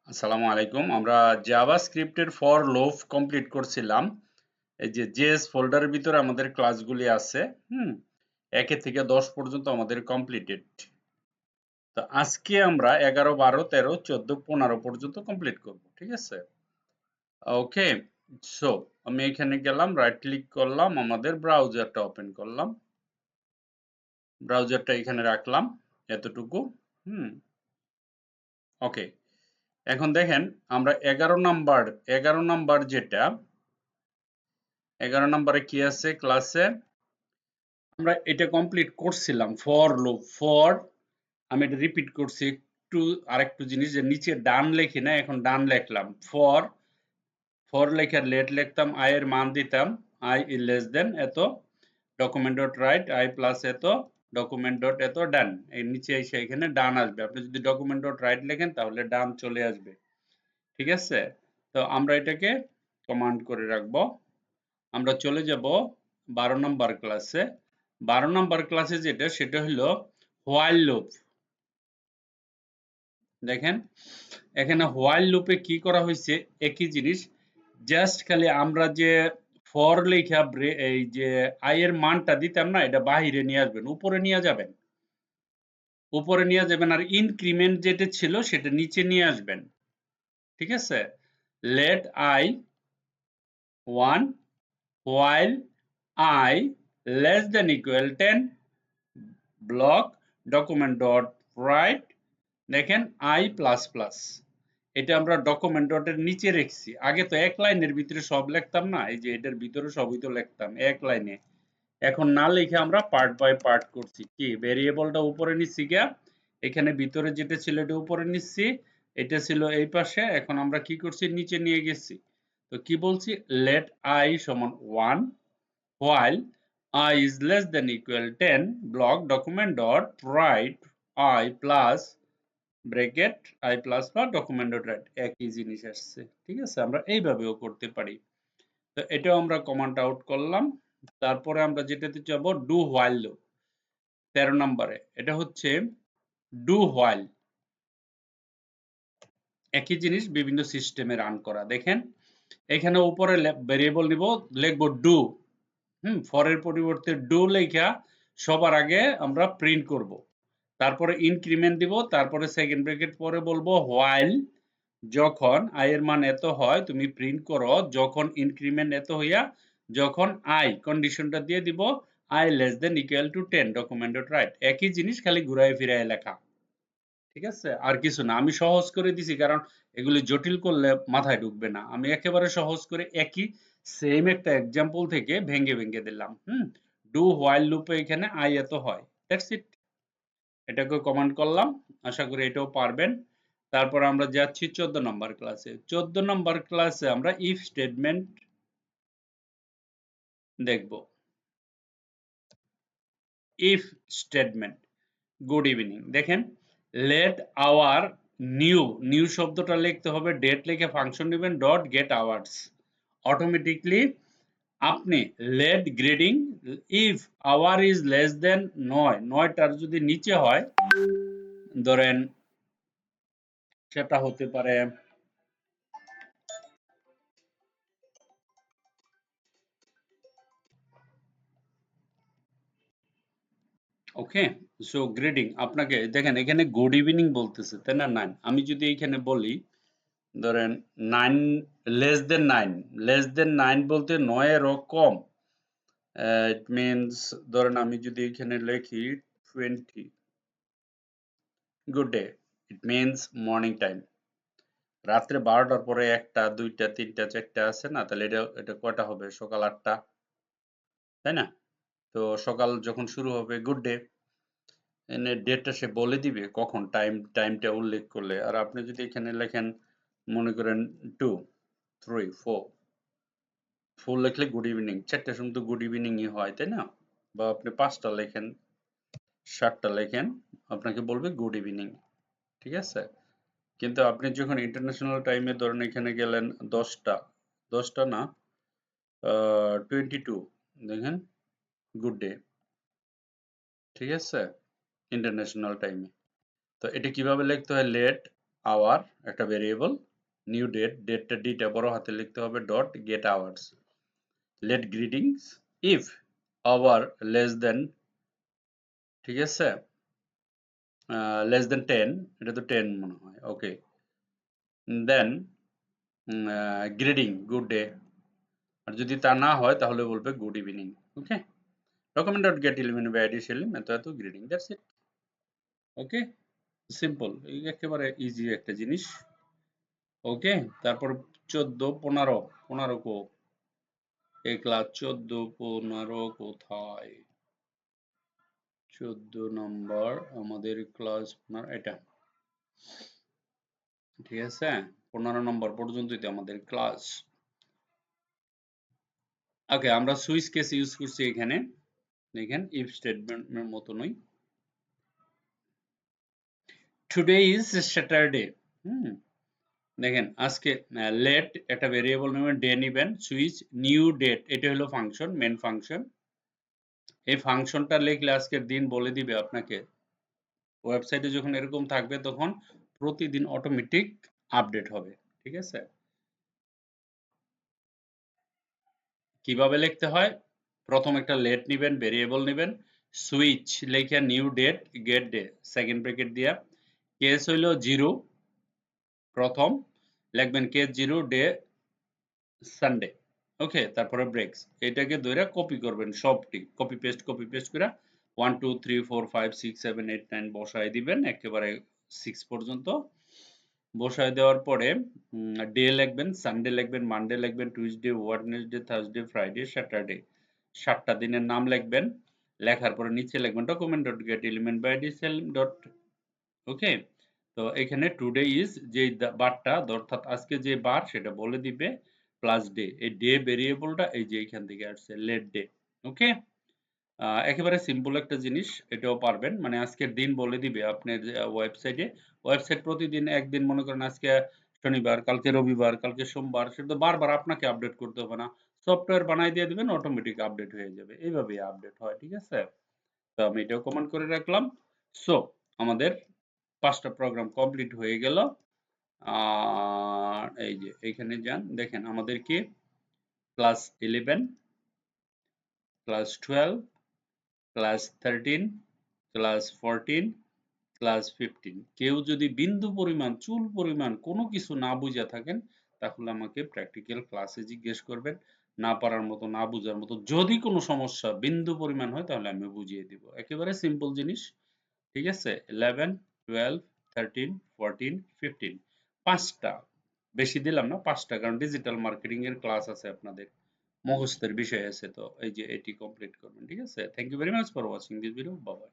আসসালামু আলাইকুম। আমরা জাভাস্ক্রিপ্টের ফর লুপ কমপ্লিট করছিলাম। এই যে জেএস ফোল্ডারের ভিতরে আমাদের ক্লাসগুলি আছে। হুম, ১ থেকে ১০ পর্যন্ত আমাদের কমপ্লিটেড। তো আজকে আমরা ১১, ১২, ১৩, ১৪, ১৫ পর্যন্ত কমপ্লিট করব। ঠিক আছে? ওকে। সো আমি এখানে গেলাম, রাইট ক্লিক করলাম, আমাদের ব্রাউজারটা ওপেন করলাম। ব্রাউজারটা এখানে রাখলাম এতটুকু। হুম, ওকে। এখন দেখেন আমরা ১১ নাম্বার যেটা ১১ নম্বরে কি আছে ক্লাসে আমরা এটা কমপ্লিট করছিলাম ফর লুপ ফর আমি এটা রিপিট করছি একটু আরেকটু জিনিস যে নিচে ডান লেখি না এখন ডান লিখলাম ফর ফর লেখার লেট লিখতাম আই এর মান দিতাম আই ইজ লেস দেন এত document dot right I plus এত ডকুমেন্ট ডট এত ডান এর নিচে এসে এখানে ডান আসবে আপনি যদি ডকুমেন্ট ডট রাইট লেখেন তাহলে ডান চলে আসবে ঠিক আছে তো আমরা এটাকে কমান্ড করে রাখবো আমরা চলে যাব ১২ নম্বর ক্লাসে ১২ নম্বর ক্লাসে যেটা সেটা হলো হোয়াইল লুপ দেখেন এখানে হোয়াইল লুপে কি করা হয়েছে একই জিনিস জাস্ট খালি আমরা যে ফর লেখা এই যে আই এর মানটা দিতাম না এটা বাহিরে নিয়ে আসবেন উপরে নিয়ে যাবেন উপরে নিয়ে যাবেন আর ইনক্রিমেন্ট যেটা ছিল সেটা নিচে নিয়ে আসবেন ঠিক আছে let I 1 while I less than equal 10 block document dot write দেখেন I প্লাস প্লাস এটা আমরা ডকুমেন্ট ডটের নিচে রেখেছি আগে তো এক লাইনের ভিতরে সব লিখতাম না এই যে এটার ভিতরে সবই তো লিখতাম এক লাইনে এখন না লিখে আমরা পার্ট বাই পার্ট করছি কি ভেরিয়েবলটা উপরে নিচ্ছি গিয়া এখানে ভিতরে যেটা ছিল এটা উপরে নিচ্ছি এটা ছিল এই পাশে এখন আমরা কি করছি নিচে নিয়ে গেছি তো কি বলছি লেট I সমান 1 while I is less than equal 10 block document dot write I plus bracket I plus বা document dot write একই জিনিস আসছে ঠিক আছে আমরা এইভাবেও করতে পারি তো এটাও আমরা কমান্ড আউট করলাম তারপরে আমরা যেটাতে যাব ডু হোয়াইল লুপ 13 নম্বরে এটা হচ্ছে ডু হোয়াইল একই জিনিস বিভিন্ন সিস্টেমে রান করা দেখেন এখানে উপরে ভেরিয়েবল নিব লিখব ডু ফর এর পরিবর্তে ডু লেখা সবার আগে আমরা প্রিন্ট করব তারপরে ইনক্রিমেন্ট দিব তারপরে সেকেন্ড ব্র্যাকেট পরে বলবো হোয়াইল যখন i এর মান এত হয় তুমি প্রিন্ট করো যখন ইনক্রিমেন্ট এত হইয়া যখন i কন্ডিশনটা দিয়ে দিব i less than equal to 10 document dot right একই জিনিস খালি ঘুরায় ফিরায় লেখা ঠিক আছে আর কিছু না আমি সহজ করে দিছি কারণ এগুলি জটিল করলে মাথায় ঢুকবে না আমি একেবারে সহজ করে একই সেম একটা এক্সাম্পল থেকে ভেঙে ভেঙে দিলাম ডু হোয়াইল লুপে এখানে আই এত হয় দ্যাটস ইট এটাকে কমান্ড করলাম আশা করি এটাও পারবেন তারপর আমরা যাচ্ছি 14 নম্বর ক্লাসে 14 নম্বর ক্লাসে আমরা ইফ স্টেটমেন্ট দেখব ইফ স্টেটমেন্ট গুড ইভিনিং দেখেন লেট আওয়ার নিউ শব্দটা লিখতে হবে ডেট লিখে ফাংশন নেবেন ডট গেট আওয়ার্স অটোমেটিকলি আপনি let grading if hour is less then ৯টার যদি নিচে হয় ধরেন সেটা হতে পারে ওকে সো গ্রেডিং আপনাকে দেখেন এখানে গুড ইভিনিং বলতেছে তাই না 9 আমি যদি এখানে বলি ধরেন 9 লেস দেন 9 বলতে 9 এরও কম ইট মিনস ধরেন আমি যদি এখানে লিখি 20 good day it means morning time রাত্রে 12টার পরে 1টা 2টা 3টা 4টা আছে না তাহলে এটা কয়টা হবে সকাল 8টা তাই না তো সকাল যখন শুরু হবে গুড ডে এনে ডেটটা সে বলে দিবে কখন টাইমটা উল্লেখ করলে আর আপনি যদি এখানে লেখেন মনে করেন 2 3 4 ফুল লিখলে গুড ইভিনিং 4টার সময় তো গুড ইভিনিংই হয় তাই না বা আপনি 5টা লেখেন 7টা লেখেন আপনাকে বলবে গুড ইভিনিং ঠিক আছে কিন্তু আপনি যখন ইন্টারন্যাশনাল টাইমে ধরেন এখানে গেলেন 10টা না 22 দেখেন গুড ডে ঠিক আছে ইন্টারন্যাশনাল টাইমে তো এটা কিভাবে লিখতে হয় লেট আওয়ার একটা ভেরিয়েবল, নিউ ডেট, ডেটটা ডিটা বড় হাতে লিখতে হবে, dot get hours, let greetings if hour less then, ঠিক আছে, লেস দেন 10, এটা তো 10 মনে হয়, ওকে, দেন গ্রিডিং গুড ডে, আর যদি তা না হয় তাহলে বলবে good evening, okay, document dot get element by ID সেলিম এত এত গ্রিডিং, দ্যাটস ইট, ওকে, সিম্পল, এই একেবারে ইজি একটা জিনিস, ওকে। তারপর 14 15 15 কো, এই ক্লাস 14 15 কোথায়, 14 নম্বর আমাদের ক্লাস এটা, ঠিক আছে, 15 নম্বর পর্যন্তই তো আমাদের ক্লাস। ওকে, আমরা সুইচ কেস ইউজ করছি এখানে, দেখেন ইফ স্টেটমেন্টের মতনই, টুডে ইজ স্যাটারডে, দেখেন আজকে লেট একটা ভেরিয়েবল নেবেন, ডে নেবেন, সুইচ নিউ ডেট, এটা হলো ফাংশন, মেন ফাংশন, এই ফাংশনটা লিখলে আজকের দিন বলে দিবে আপনাকে, ওয়েবসাইটে যখন এরকম থাকবে তখন প্রতিদিন অটোমেটিক আপডেট হবে, ঠিক আছে। কিভাবে লিখতে হয়, প্রথম একটা লেট নেবেন, ভেরিয়েবল নেবেন, সুইচ লিখে new date get day, second bracket দিয়া, কেস হইলো 0, প্রথম লিখবেন কেস 0 ডে সানডে, ওকে, তারপরে ব্রেকস, এটাকে ধরে কপি করবেন সবটি, কপি পেস্ট করে 1 2 3 4 5 6 7 8 9 বসায় দিবেন একেবারে 6 পর্যন্ত, বসায় দেওয়ার পরে ডে লিখবেন, সানডে লিখবেন, মানডে লিখবেন, Tuesday, Wednesday, Thursday, Friday, Saturday, 7টা দিনের নাম লিখবেন, লেখার পরে নিচে লিখবেন document dot get element by ID সেলিম ডট, ওকে। তো এখানে টুডে ইজ যে বারটা, অর্থাৎ আজকে যে বার সেটা বলে দিবে, প্লাস ডে, এই ডে ভেরিয়েবলটা এই যে এখান থেকে আসছে লেট ডে, ওকে। একেবারে সিম্পল একটা জিনিস, এটাও পারবেন, মানে আজকের দিন বলে দিবে আপনার ওয়েবসাইটে, ওয়েবসাইট প্রতিদিন একদিন, মনে করেন আজকে শনিবার, কালকে রবিবার, কালকে সোমবার, সেটা তো বারবার আপনাকে আপডেট করতে হবে না, সফটওয়্যার বানাই দিয়ে দিবেন, অটোমেটিক আপডেট হয়ে যাবে, এইভাবেই আপডেট হয়, ঠিক আছে। তো আমি এটাও কমেন্ট করে রাখলাম। সো আমাদের 5টা প্রোগ্রাম কমপ্লিট হয়ে গেল, আর এই যে এখানে যান, দেখেন আমাদের কি class 11, class 12, class 13, class 14, class 15, কেউ যদি বিন্দু পরিমাণ, চুল পরিমাণ কোনো কিছু না বুঝে থাকেন তাহলে আমাকে প্র্যাকটিক্যাল ক্লাসে জিজ্ঞেস করবেন, না পারার মতো, না বুঝার মতো যদি কোনো সমস্যা বিন্দু পরিমাণ হয় তাহলে আমি বুঝিয়ে দিব, একেবারে সিম্পল জিনিস, ঠিক আছে। 11 12 13 14 15, 5টা, বেশি দিলাম না, 5টা, কারণ ডিজিটাল মার্কেটিং এর ক্লাস আছে আপনাদের, মুখস্থের বিষয় আছে, তো এই যে এটি কমপ্লিট করবেন, ঠিক আছে। Thank you very much for watching this video, bye by.